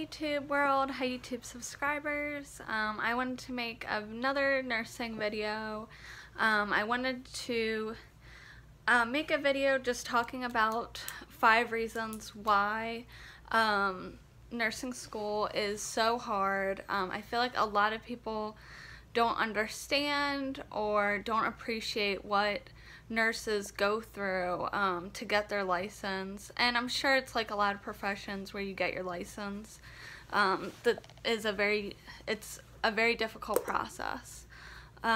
YouTube world, hi YouTube subscribers. I wanted to make another nursing video. I wanted to make a video just talking about 5 reasons why nursing school is so hard. I feel like a lot of people don't understand or don't appreciate what nurses go through to get their license, and I'm sure it's like a lot of professions where you get your license. That is it's a very difficult process. So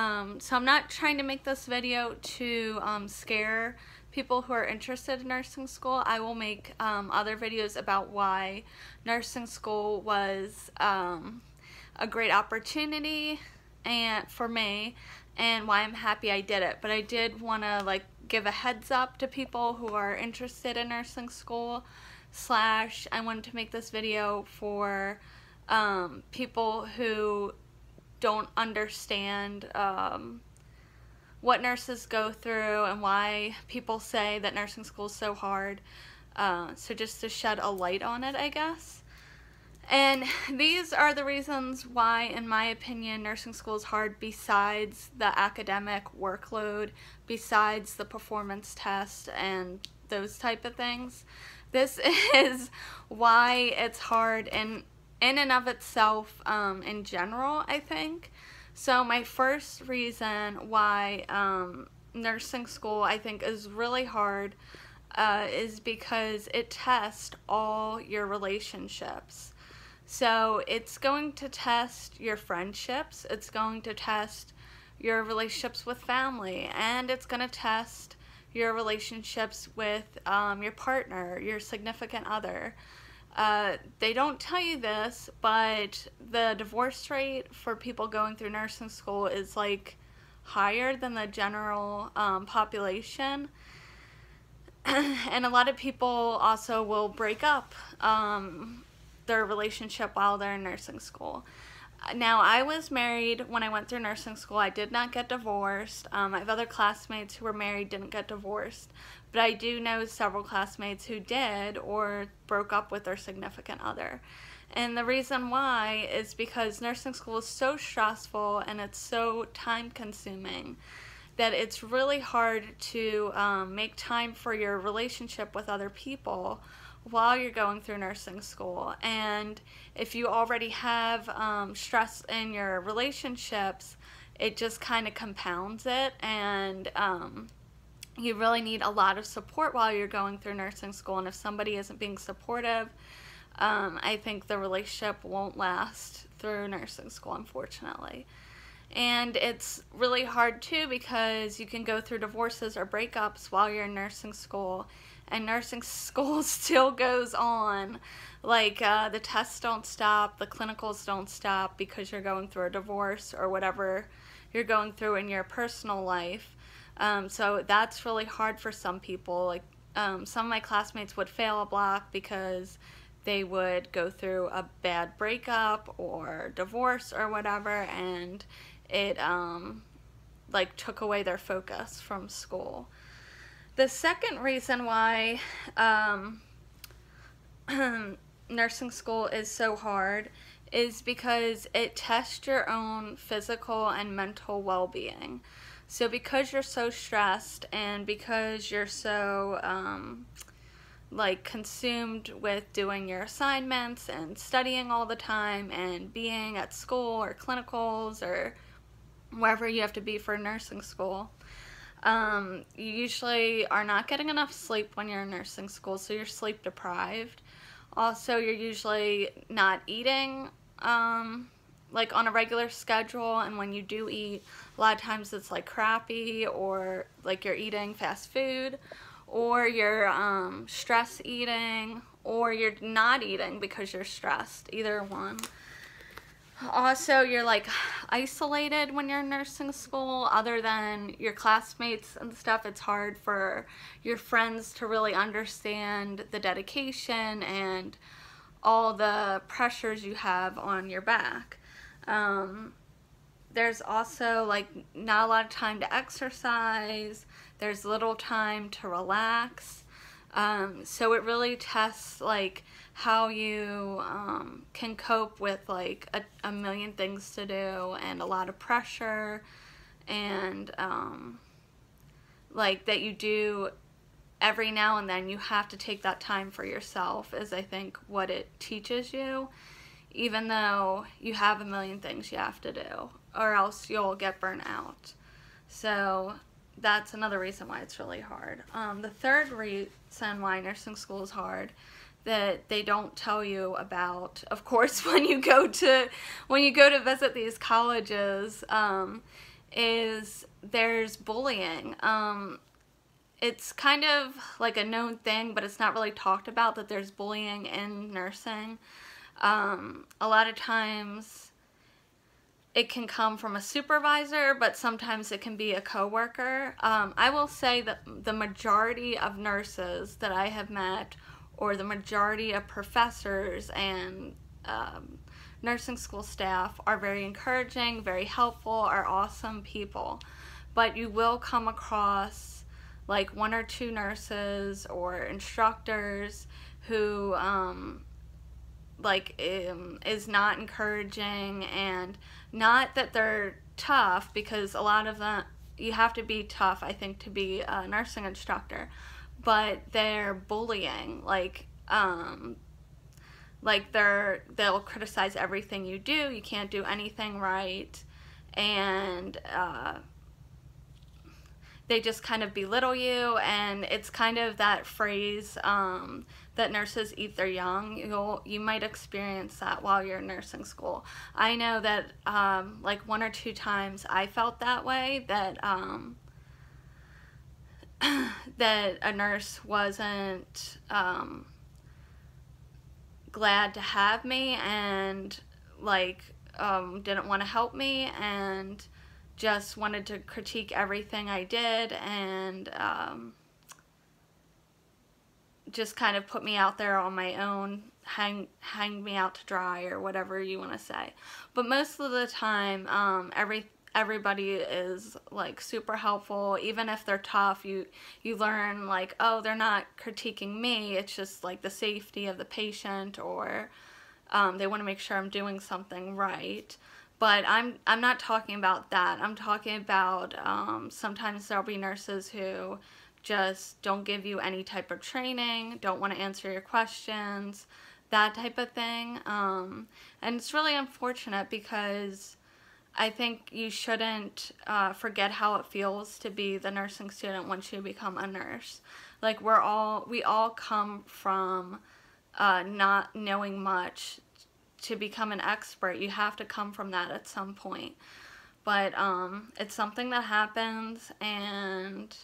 I'm not trying to make this video to scare people who are interested in nursing school. I will make other videos about why nursing school was a great opportunity for me, and why I'm happy I did it. But I did want to give a heads up to people who are interested in nursing school, / I wanted to make this video for people who don't understand what nurses go through and why people say that nursing school is so hard. So just to shed a light on it, I guess. And these are the reasons why, in my opinion, nursing school is hard, besides the academic workload, besides the performance test and those type of things. This is why it's hard in and of itself in general, I think. So my first reason why nursing school, I think, is really hard is because it tests all your relationships. So it's going to test your friendships, it's going to test your relationships with family, and it's going to test your relationships with your partner, your significant other. They don't tell you this, but the divorce rate for people going through nursing school is higher than the general population. And a lot of people also will break up their relationship while they're in nursing school. Now, I was married when I went through nursing school. I did not get divorced. I have other classmates who were married, didn't get divorced. But I do know several classmates who did or broke up with their significant other. And the reason why is because nursing school is so stressful and it's so time consuming that it's really hard to make time for your relationship with other people while you're going through nursing school. And if you already have stress in your relationships, it just kind of compounds it, and you really need a lot of support while you're going through nursing school. And if somebody isn't being supportive, I think the relationship won't last through nursing school, unfortunately. And it's really hard too, because you can go through divorces or breakups while you're in nursing school, and nursing school still goes on. The tests don't stop, the clinicals don't stop, because you're going through a divorce or whatever you're going through in your personal life. So that's really hard for some people. Some of my classmates would fail a block because they would go through a bad breakup or divorce or whatever, and it took away their focus from school. The second reason why nursing school is so hard is because it tests your own physical and mental well-being. So because you're so stressed, and because you're so consumed with doing your assignments and studying all the time and being at school or clinicals or wherever you have to be for nursing school, you usually are not getting enough sleep when you're in nursing school, so you're sleep deprived. Also, you're usually not eating on a regular schedule, and when you do eat, a lot of times it's crappy, or you're eating fast food, or you're stress eating, or you're not eating because you're stressed, either one. Also, you're isolated when you're in nursing school. Other than your classmates and stuff, it's hard for your friends to really understand the dedication and all the pressures you have on your back. There's also not a lot of time to exercise. There's little time to relax. So it really tests like how you can cope with like a million things to do and a lot of pressure, and like that you do every now and then. You have to take that time for yourself, is I think what it teaches you, even though you have a million things you have to do, or else you'll get burnt out. So that's another reason why it's really hard. The third reason why nursing school is hard that they don't tell you about, of course, when you go to visit these colleges, is there's bullying. It's kind of like a known thing, but it's not really talked about that there's bullying in nursing. A lot of times it can come from a supervisor, but sometimes it can be a coworker. I will say that the majority of nurses that I have met, or the majority of professors and nursing school staff, are very encouraging, very helpful, are awesome people. But you will come across like one or two nurses or instructors who is not encouraging, and not that they're tough, because a lot of them, you have to be tough, I think, to be a nursing instructor, but they're bullying, they'll criticize everything you do. You can't do anything right, and they just kind of belittle you. And it's kind of that phrase that nurses eat their young. You might experience that while you're in nursing school. I know that like one or two times I felt that way, that that a nurse wasn't glad to have me, and didn't want to help me, and just wanted to critique everything I did, and just kind of put me out there on my own, hang me out to dry, or whatever you want to say. But most of the time, everybody is like super helpful. Even if they're tough, you learn like, oh, they're not critiquing me, it's just like the safety of the patient, or they want to make sure I'm doing something right. But I'm not talking about that. I'm talking about sometimes there'll be nurses who just don't give you any type of training, don't want to answer your questions, that type of thing. And it's really unfortunate, because I think you shouldn't forget how it feels to be the nursing student once you become a nurse. Like we all come from not knowing much to become an expert. You have to come from that at some point. But it's something that happens, and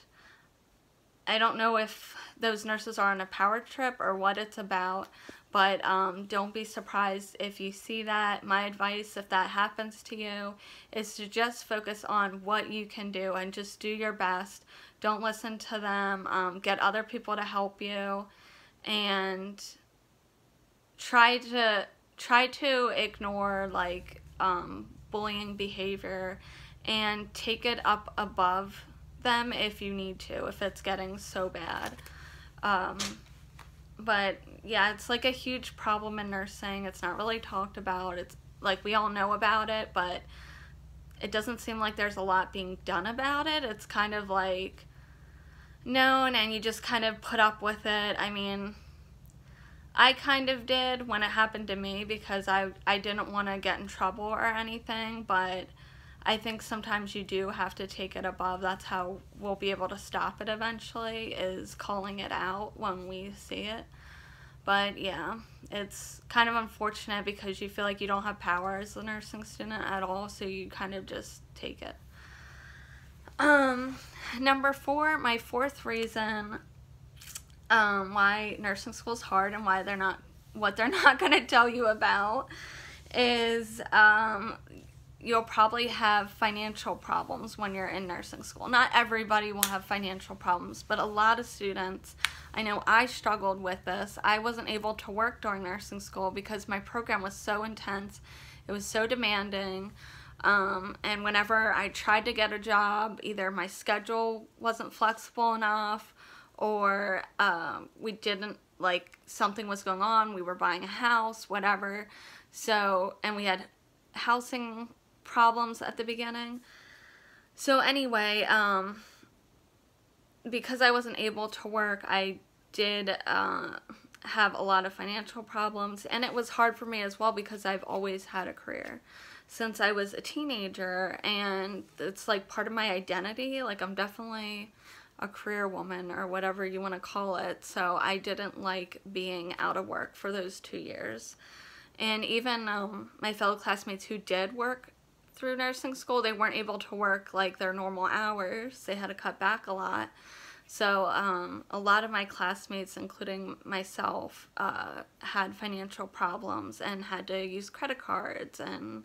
I don't know if those nurses are on a power trip or what it's about, but don't be surprised if you see that. My advice, if that happens to you, is to just focus on what you can do and just do your best. Don't listen to them. Get other people to help you, and try to ignore bullying behavior, and take it up above them if you need to, if it's getting so bad. But yeah, it's like a huge problem in nursing. It's not really talked about. It's like we all know about it, but it doesn't seem like there's a lot being done about it. It's kind of like known, and you just kind of put up with it. I mean, I kind of did when it happened to me, because I didn't want to get in trouble or anything, but I think sometimes you do have to take it above. That's how we'll be able to stop it eventually, is calling it out when we see it. But yeah, it's kind of unfortunate, because you feel like you don't have power as a nursing student at all, so you kind of just take it. Number 4, my fourth reason why nursing school is hard, and why what they're not going to tell you about, is you'll probably have financial problems when you're in nursing school. Not everybody will have financial problems, but a lot of students, I know I struggled with this. I wasn't able to work during nursing school because my program was so intense. It was so demanding. And whenever I tried to get a job, either my schedule wasn't flexible enough, or we didn't, like, something was going on, we were buying a house, whatever. So, and we had housing problems at the beginning. So anyway, because I wasn't able to work, I did have a lot of financial problems, and it was hard for me as well because I've always had a career since I was a teenager, and it's like part of my identity. Like, I'm definitely a career woman, or whatever you want to call it. So I didn't like being out of work for those 2 years. And even my fellow classmates who did work through nursing school, they weren't able to work like their normal hours. They had to cut back a lot. So a lot of my classmates, including myself, had financial problems and had to use credit cards and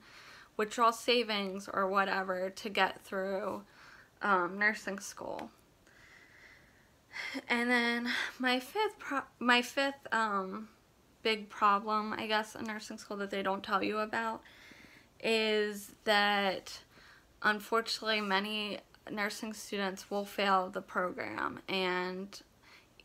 withdraw savings or whatever to get through nursing school. And then my fifth big problem, I guess, in nursing school that they don't tell you about is that, unfortunately, many nursing students will fail the program, and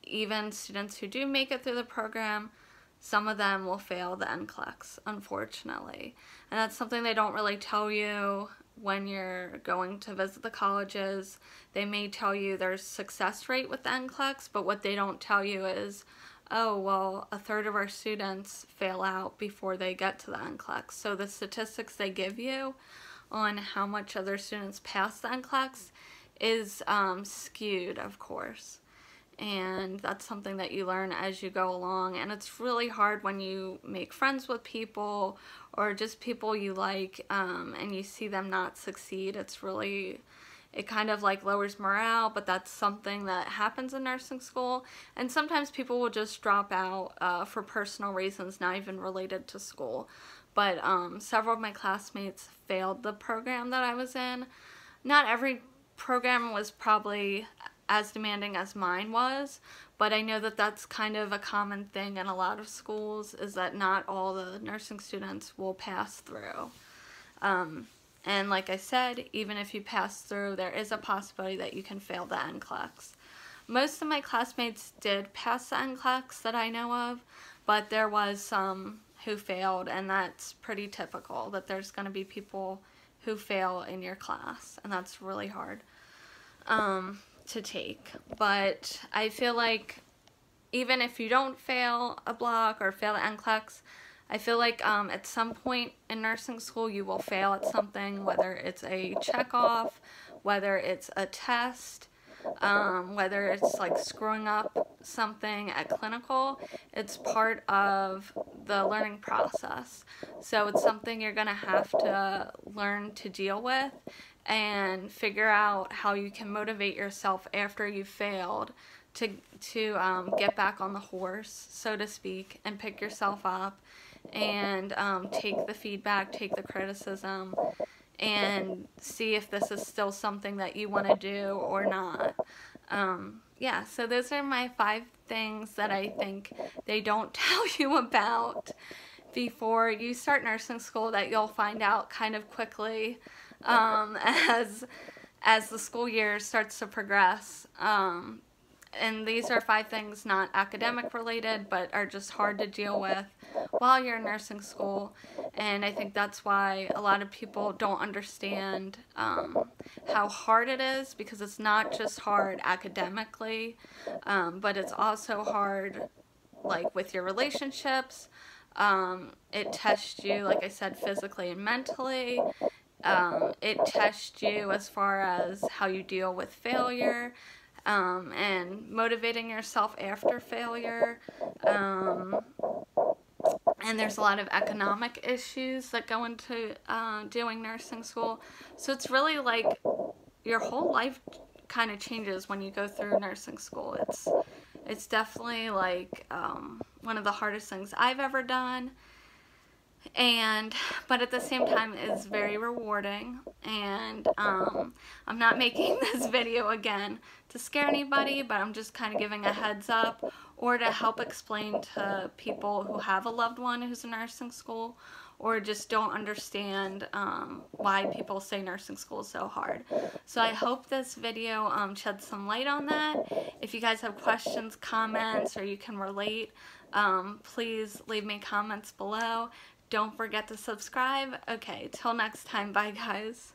even students who do make it through the program, some of them will fail the NCLEX, unfortunately. And that's something they don't really tell you when you're going to visit the colleges. They may tell you there's success rate with the NCLEX, but what they don't tell you is, oh, well, a third of our students fail out before they get to the NCLEX. So the statistics they give you on how much other students pass the NCLEX is skewed, of course. And that's something that you learn as you go along. And it's really hard when you make friends with people or just people you like, and you see them not succeed. It kind of like lowers morale, but that's something that happens in nursing school. And sometimes people will just drop out for personal reasons, not even related to school. But several of my classmates failed the program that I was in. Not every program was probably as demanding as mine was, but I know that that's kind of a common thing in a lot of schools, is that not all the nursing students will pass through. And like I said, even if you pass through, there is a possibility that you can fail the NCLEX. Most of my classmates did pass the NCLEX that I know of, but there was some who failed, and that's pretty typical, that there's going to be people who fail in your class, and that's really hard to take. But I feel like even if you don't fail a block or fail the NCLEX, I feel like at some point in nursing school you will fail at something, whether it's a checkoff, whether it's a test, whether it's like screwing up something at clinical. It's part of the learning process. So it's something you're going to have to learn to deal with and figure out how you can motivate yourself after you've failed to get back on the horse, so to speak, and pick yourself up and take the feedback, take the criticism, and see if this is still something that you want to do or not. Yeah, so those are my 5 things that I think they don't tell you about before you start nursing school, that you'll find out kind of quickly as the school year starts to progress. And these are 5 things not academic related, but are just hard to deal with while you're in nursing school. And I think that's why a lot of people don't understand how hard it is, because it's not just hard academically, but it's also hard like with your relationships. It tests you, like I said, physically and mentally. It tests you as far as how you deal with failure, and motivating yourself after failure. And there's a lot of economic issues that go into doing nursing school. So it's really like your whole life kind of changes when you go through nursing school. It's definitely like one of the hardest things I've ever done. But at the same time, it's very rewarding. And I'm not making this video again to scare anybody, but I'm just kind of giving a heads up, or to help explain to people who have a loved one who's in nursing school or just don't understand why people say nursing school is so hard. So I hope this video sheds some light on that. If you guys have questions, comments, or you can relate, please leave me comments below. Don't forget to subscribe. Okay, till next time. Bye, guys.